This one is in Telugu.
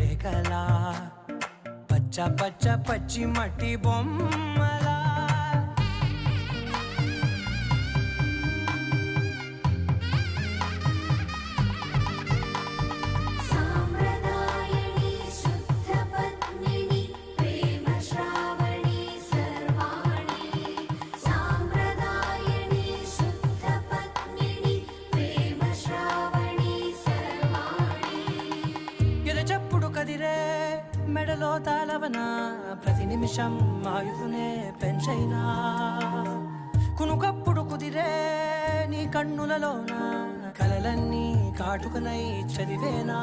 రేఖలా పచ్చ పచ్చ పచ్చి మట్టి బొమ్మలా చెప్పుడు కదిరే మెడలో తాళవన ప్రతి నిమిషం ఆయుధునే పెంచైనా కునుకప్పుడు కుదిరే నీ కన్నులలోన కలలన్నీ కాటుకనై చదివేనా